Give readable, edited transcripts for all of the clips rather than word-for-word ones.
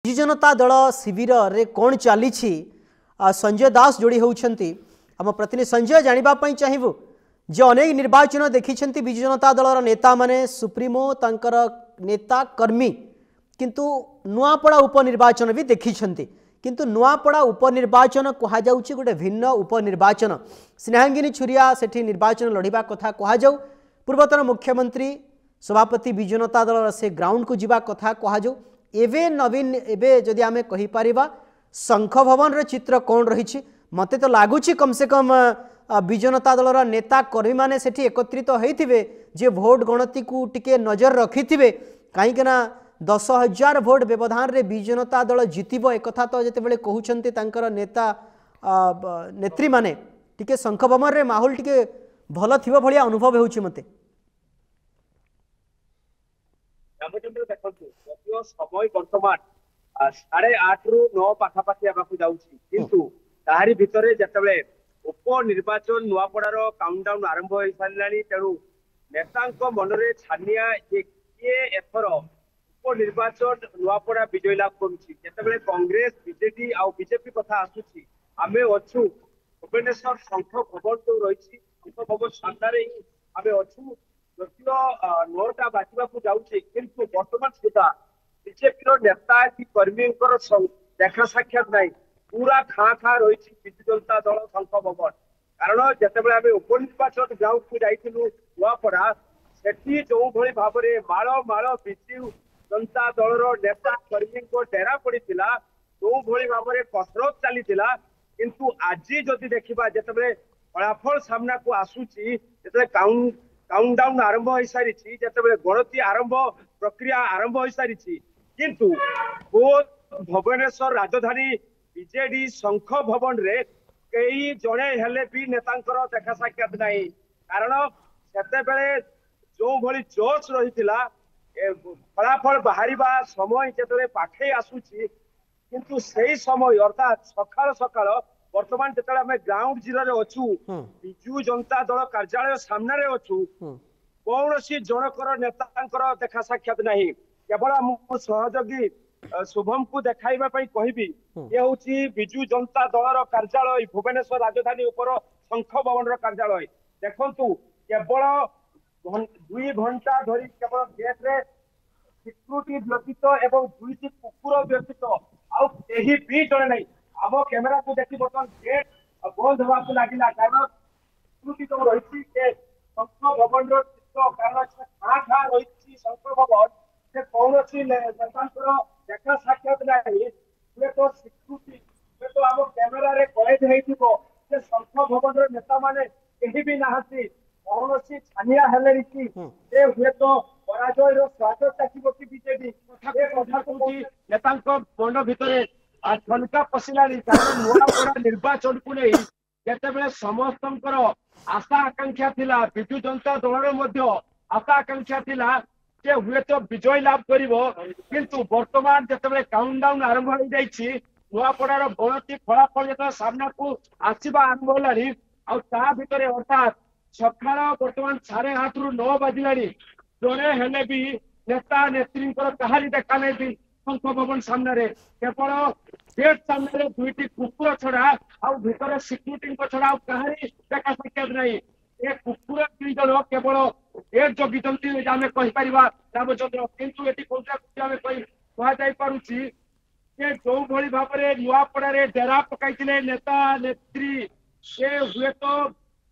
ବିଜୁ ଜନତା ଦଳ ଶିବିରରେ କ'ଣ ଚାଲିଛି संजय दास जोड़ी होउछंती आम प्रतिनिधि संजय जानिबा पई चाहिबु जे अनेक निर्वाचन देखिछंती बिजु जनता दलर नेता माने सुप्रीमो तांकर नेता कर्मी किंतु नुआपड़ा उपनिर्वाचन भी देखिछंती किंतु नुआपड़ा उपनिर्वाचन कहा जाउची गोटे भिन्न उपनिर्वाचन स्नेहांगिनी छुरिया सेठी निर्वाचन लड़िबा कथा कहा जाउ पूर्वतन मुख्यमंत्री सभापति बिजु जनता दलर से ग्राउंड को जीवा कथा कहा जाउ एवे नवीन एवे जदि आमे कहि पारिबा शंख भवन रे चित्र कौन रही मते तो लगुच कम से कम बिजु जनता दलर नेता कर्मी माने सेठी एकत्रित होइथिबे जे भोट गणति को टिके नजर रखिथिबे कहीं ना 10,000 भोट व्यवधान रे बिजु जनता दल जितिबो एक कथा तो जेते बेले कहउछंती तांकर नेता नेत्री माने टिके शंख भवन रे माहौल टिके भल थिबो भलिया अनुभव होउछि मते समय वर्तमान 8:30 रु 9 पाखापाखि आवाक जाउछि किंतु ताहारी भितरे जतबे उपनिर्वाचन नुआपड़ार काउंटडाउन आरंभ हो सारिलानी तेणु नेतांक मनरे छानिया किए एथर उपनिर्वाचन नुआपड़ा विजय लाभ करुछि जतबे कांग्रेस बीजेडी आ बीजेपी कथा आसुछि आमे अछु भुवनेश्वर शंख भवन जो रही शंख भवन सामने आमे अछु जतियो 9टा बाजिबाकू जाउछि किंतु वर्तमान सुधा बीजेपी नेता कि कर्मी देखा साक्षात नहीं पूरा खाँ खाँ रही बिजु जनता दल शंख भवन कारण जितेबाला आम उपनिर्वाचन ग्राउंड को जाइलु नुआपड़ा से जो भाई भाव में माड़ माड़ बिजु जनता दलर नेता कर्मी डेरा पड़ा जो भाई भाव में कसरत चली किंतु आज जदि देखा जिते फलाफल सामना को आसूची जो काउंटडाउन आरंभ हो सारी जिते गणति आरंभ प्रक्रिया आरंभ हो सारी किंतु भुवनेश्वर राजधानी बीजेडी शंख भवन रे कई जड़े हेले भी नेतांकर देखा साक्षात नहीं कारण से जो भली जोश रही फलाफल बाहर समय जो पाखे आसूची किंतु से समय अर्थात सकाल सकाल वर्तमान जो आम ग्राउंड जीरो अच्छू बिजु जनता दल कार्यालय सामने अच्छू कौन सी जनकर नेतांकर देखा साक्षात नहीं केवल मु सहयोगी शुभम को देखाइबा पई कहबी ये होची बिजु जनता दलर कार्यालय भुवनेश्वर राजधानी ऊपर शंख भवन कार्यालय देखंतु केवल 2 घंटा धरी केवल गेट रे सिक्यूरिटी व्यतीत एवं 2टी कुकुर व्यतीत आउ केही भी जणे नहीं आम कैमेरा को देखि बर्तमान गेट बंद होवा को लागिला कारण सिक्यूरिटी जो रही के शंख भवन चित्र कारण खाँ खाँ रही शंख भवन से कौन सी नेतांकर देखा साक्षात नहीं तो सिक्यूरिटी तो आम कैमेरा रे कैद होइथिबो जे शंख भवन नेता माने केही भी नाहती कौन सी छानिया हेले रीति ए हुए तो पराजय रो स्वागत ताकिबो कि बीजेडी ए कथा को नेतांक बंड भितरे छनका पसिलानी कारण नुआपड़ा निर्वाचन को नहीं जेतेबेले समस्तंकर आशा आकांक्षा थिला बिजु जनता दलर मध्य आशा आकांक्षा थिला जे हुए तो विजय लाभ करिवो किंतु वर्तमान जेतेबेले काउंटडाउन आरंभ हो जाइछि नुआपड़ार गणति फलाफल जेतेबेले सामना को आसीबा आरंभ होलानी आ ता भितरे अर्थात सकाळ वर्तमान 8:30 रु 9 बाजिलानी जणे हेले भी नेता नेत्रींकर कहारी देखा नहीं भी शंख भवन सामने केवल गेट सामने 2टी कुकुर छड़ा आ भितर सिक्यूरिटी छड़ा कहारी देखा साक्षात नहीं ए कुकुर 2 जन केवल गेट जगिचंती आमे कहि परिबा रामचंद्र किंतु एटी कोनटा आमे कहि जाई पारुछि जे जो भली भाव रे नुआपड़ा रे डेरा पकाइतिले नेता नेत्री से हुए तो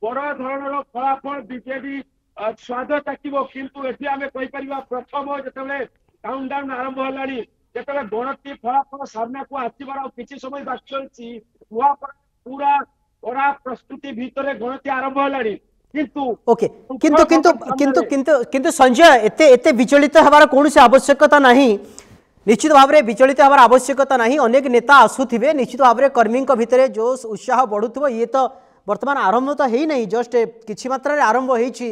बड़ धरणर फलाफल बीजेडी स्वाद ताकिबो किंतु एटी आमे कहि परिबा प्रथम जेतेबेले काउंटडाउन आरंभ होलानी जेतेबेले गणति फलाफल सामना को आसीबार किछि समय बाकी अछि नुआपड़ा पूरा बड़ा प्रस्तुति भितरे गणति आरंभ होलानी ओके किंतु किंतु किंतु किंतु किंतु संजय एते एते विचलित हबार कोनोसी आवश्यकता नाही निश्चित भाव में विचलित हबार आवश्यकता नाही अनेक नेता आसुथिबे निश्चित भाव में कर्मी भितरे जोश उत्साह बढ़ुथबो ये तो वर्तमान आरंभ तो हेई नहीं जस्ट किछि मात्रा रे आरंभ होईछि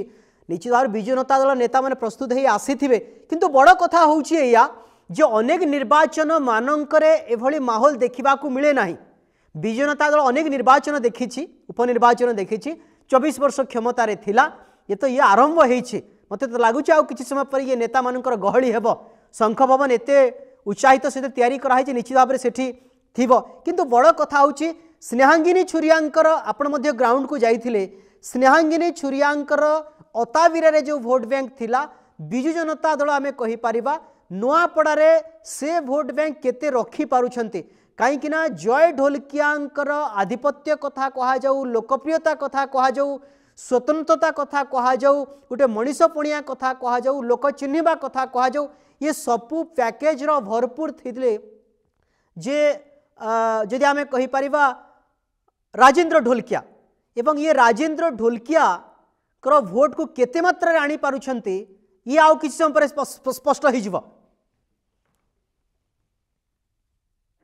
निश्चित भाव बिजु जनता दल नेता माने प्रस्तुत हेई आसीथिबे किंतु बड़ कथा होउछि एया जे अनेक निर्वाचन मानकरे एभली माहौल देखिबा को मिले नाही बिजु जनता दल अनेक निर्वाचन देखिछि उपनिर्वाचन देखिछि 24 वर्ष क्षमतार थिला ये तो ये आरंभ होईछि मते तो लागुच आ किछि समय पर ये नेता मानकर गहली हेबो शंख भवन एते उत्साहित सहित तैयारी कराई निश्चित भाव में सेठी थिबो किंतु बड़ कथा होची स्नेहांगिनी छुरियांकर आपण मध्य ग्राउंड को जाइथिले स्नेहांगिनी छुरियांकर अताविरा रे जो भोट बैंक थिला बिजु जनता दल आमे कहि परिबा नुआपड़ारे से भोट बैंक केते रखी पारुछंती कहीं ना जय ढोलकियांकर आधिपत्य कथा कहा जाऊ लोकप्रियता कथा कहा जाऊ स्वतंत्रता कथा कहा जाऊ गोटे मनीषपणिया कथा कहा जाऊ लोक चिन्हवा कथा कहा जाऊ ये सबू पैकेज रो भरपूर थिले जे जदि आमे कहि परिबा राजेंद्र ढोलकिया एवं ये राजेंद्र ढोलकिया कर भोट को केते मात्रा रे आनी पारुछंती ये आउ किछ समय पर स्पष्ट हो जिवो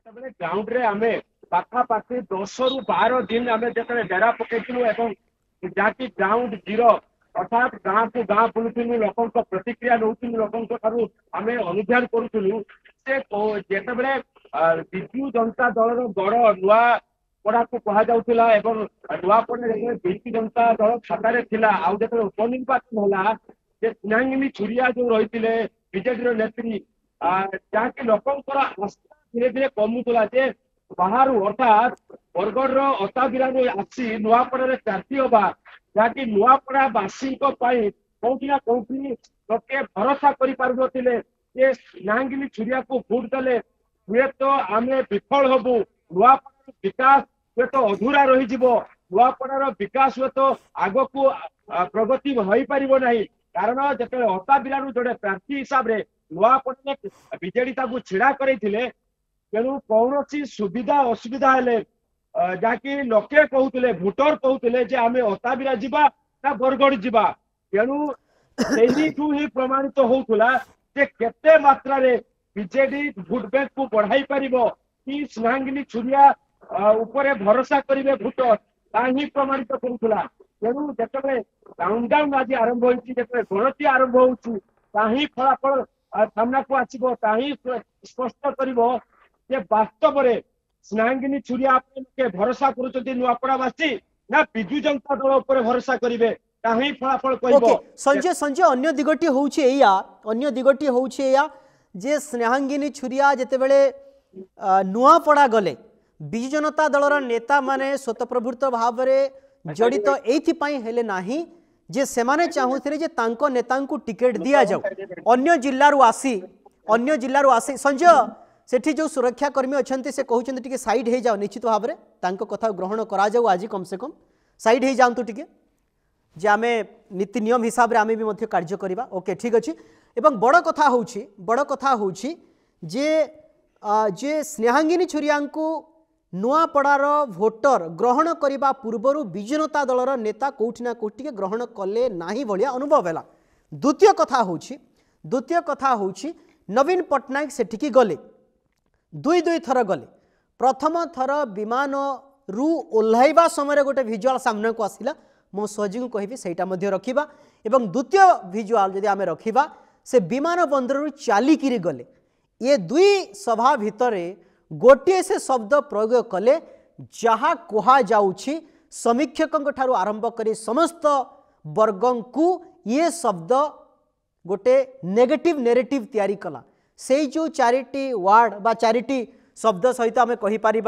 ग्राउंड रे आमे पाखा पाखी 10 रु 12 दिन आमे जेतले डेरा पकेइथिलु एवं जाकी ग्राउंड जीरो अर्थात गाँ को गाँ बुलुथिलु लोकन को प्रतिक्रिया नउथिलु लोकन को थारु आमे अनुध्यान करूथिलु से जेतबेले बिजु जनता दल रो गड़ नुआ पड़ा को कहा जाउथिला एवं नुआ पड़े बिजु जनता दल खाता रे थिला आउ जेतले उपनिर्वाचन होला जे स्नेहांगिनी छुरिया जो रहिथिले बीजेडी रो नेत्री जाकी लोकन को आस्था धीरे धीरे कमुला जे बाहर अर्थात बरगढ़ अताबिरा आसी नुआपड़ा प्रार्थी हवा जहाँकि नुआपड़ा बासी कौटी ना कौटी लोके भरोसा कर स्नेहांगिनी छुरिया को भोट देले हुए तो आम विफल हबू नुआपड़ा विकास हुए तो अधूरा रही नुआपड़ार विकास हुए तो आग को प्रगति हो पार ना कारण जो अताबिरा जोड़े प्रार्थी हिसाब से नुआपड़ा बीजेडी छिड़ा करते तेणु कौन सुविधा असुविधा हेले जहाँकि लोके कहते भोटर कहते जे आम अताबिरा जीवा ना बरगढ़ जीवा तेणु ही प्रमाणित होउथुला जे केते मात्रा रे बीजेडी भोट बैंक को बढ़ाई पारिबो कि स्नेहांगिनी छुरिया उपरे भरोसा करिवे भोटर ताही प्रमाणित करूथुला तेणु जेतबे काउंटडाउन आज आरंभ होइछि जेतबे गणति आरंभ होउछि ताही फलाफल सामना को आसीबो ताही स्पष्ट करिवो जे वास्तव में स्नेहांगिनी छुरिया के भरोसा करुचंती नुआपड़ावासी ना बिजु जनता दल ऊपर भरोसा करिवे ताही फलाफल कहबो संजय संजय अन्य दिगटी होउछि एया जे स्नेहांगिनी छुरिया जेतेबेले नुआपड़ा गले बिजु जनता दलर नेता माने स्वतःप्रभृत भाव में जड़ित एइथिपाई हेले नाही जे सेमाने चाहुथिले जे तांको नेतांकु टिकेट दिया जाऊ अन्य जिल्लारु आसी संजय सेठी जो सुरक्षाकर्मी अच्छा से कहते टे साइड हो जाओ निश्चित भाव में तांको कथा ग्रहण करा जाऊ आज कम से कम साइड हो जातु टे जे आम नीति नियम हिसाब से आम भी कार्य करवा ओके ठीक अच्छे एवं बड़ कथा हूँ जे स्नेहांगिनी छुरिया नुआपड़ार भोटर ग्रहण करने पूर्वर बिजु जनता दलर नेता कौटि ना कौटि ग्रहण कले नाही भलिया अनुभव है द्वितीय कथा हूँ नवीन पट्टनायक सेठिकी गले दुई थर गले प्रथम थर विमान रु ओह्लैवा समय गोटे भिजुआल सामना को आसला मो सहयोगी कहबी सेटा मध्य रखिबा एवं द्वितीय भिजुआल जदि आमे रखिबा से विमान बंदर रु चालिकिरी गले ये दुई सभा भितरे गोटे से शब्द प्रयोग कले जहा कहा जाउछि समीक्षकों ठारू आरंभ करी समस्त वर्गों को ये शब्द गोटे नेगेटिव नेरेटिव तैयारी कला से जो चारिटी वार्ड बा चारिटी शब्द सहित आम कहीपर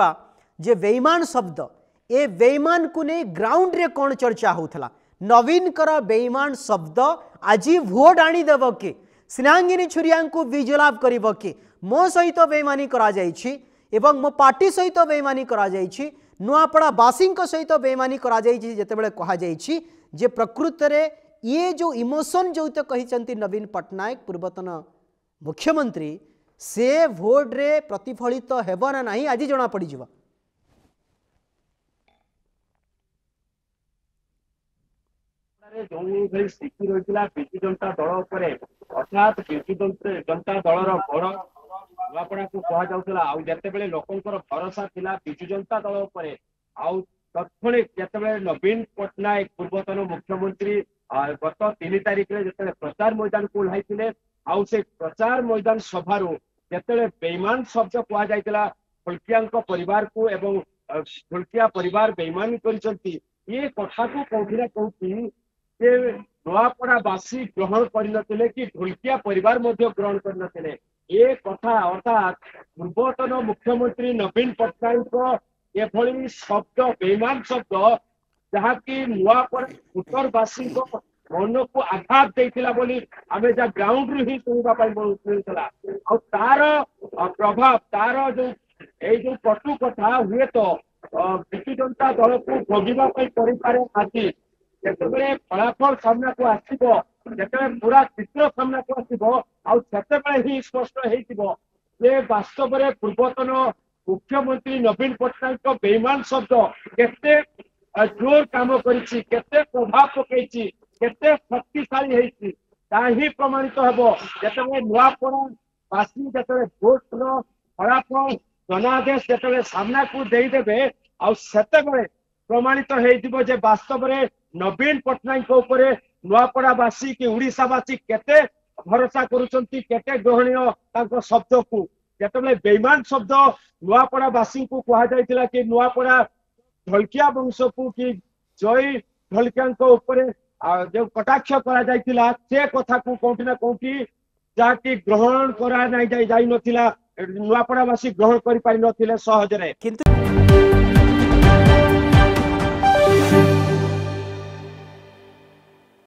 जे बेईमान शब्द ए बेईमान को नहीं ग्राउंड रे कौन चर्चा होता नवीन कर बेईमान शब्द आज भोट आनीदेव कि स्नेहांगिनी छुरिया को विजलाभ कर कि मो सहित बेईमानी करा जाइछि एवं मो पार्टी सहित बेईमानी करा जाइछि नुआपड़ा बासी सहित बेईमानी करा जाइछि जेतेबेले कहा जाइछि जे प्रकृत रे ये जो इमोशन जो कही नवीन पट्टनायक पूर्वतन मुख्यमंत्री से भोट रे प्रतिफलित हेब ना नहीं आज जना पड़ जो स्थिति रही बिजु जनता दल अर्थात बिजु जनता दलर बड़ नुआपड़ा को कह जाते लोकंर भरोसा थिला बिजु जनता दल तत्क्षणिक जिते नवीन पट्टनायक पूर्वतन मुख्यमंत्री गत 3 तारिख में जिते प्रचार मैदान को ओह्लैथिले आउ से प्रचार मैदान सभारू जिते बेईमान शब्द कह जाइतिला ढोलकिया परिवार को एवं ढोलकिया परिवार बेईमानी करिसंती ये कथा को कौटी ना कौटी नुआपड़ावासी ग्रहण करनथिले कि ढोलकिया परिवार ग्रहण करनथिले ए कथा अर्थात पूर्वतन मुख्यमंत्री नवीन पट्टनायक एभली शब्द बेईमान शब्द जहाँकि नुआपड़ा उत्तरवासी मन को आघात देता बोली आम जहाँ ग्राउंड रु ही शुणा मिलता आ तार प्रभाव तार जो जो कटु कथा हुए तो विजु जनता दल को भोगवाई पारे आज जिते फलाफल सामना को आसो जिते पूरा चित्र सामना को आसो ही स्पष्ट हो वास्तव में पूर्वतन मुख्यमंत्री नवीन पट्टनायक बेईमान शब्द केते जोर काम करते प्रभाव पकई केते शक्तिशाली ही प्रमाणित हम जिते नुआपड़ावासी जिते भोट फलाफल जनादेश जिते सामना को देदेवे आते प्रमाणित हो वास्तव में नवीन पट्टनायक उपरे नुआपड़ावासी कि ओडिशावासी केते भरोसा करुचंती केते ग्रहणीय शब्द को जिते बेईमान शब्द नुआपड़ावासी को कहा जाइतिला कि नुआपड़ा ढलकिया वंश को कि जय ढलकिया उपरे जो कटाक्ष करा जाइतिला से कथा को कोठी ना कोठी जाकि ग्रहण करा नहीं जाई नथिला नुआपड़ावासी ग्रहण करि पारि नथिले सहज रे किंतु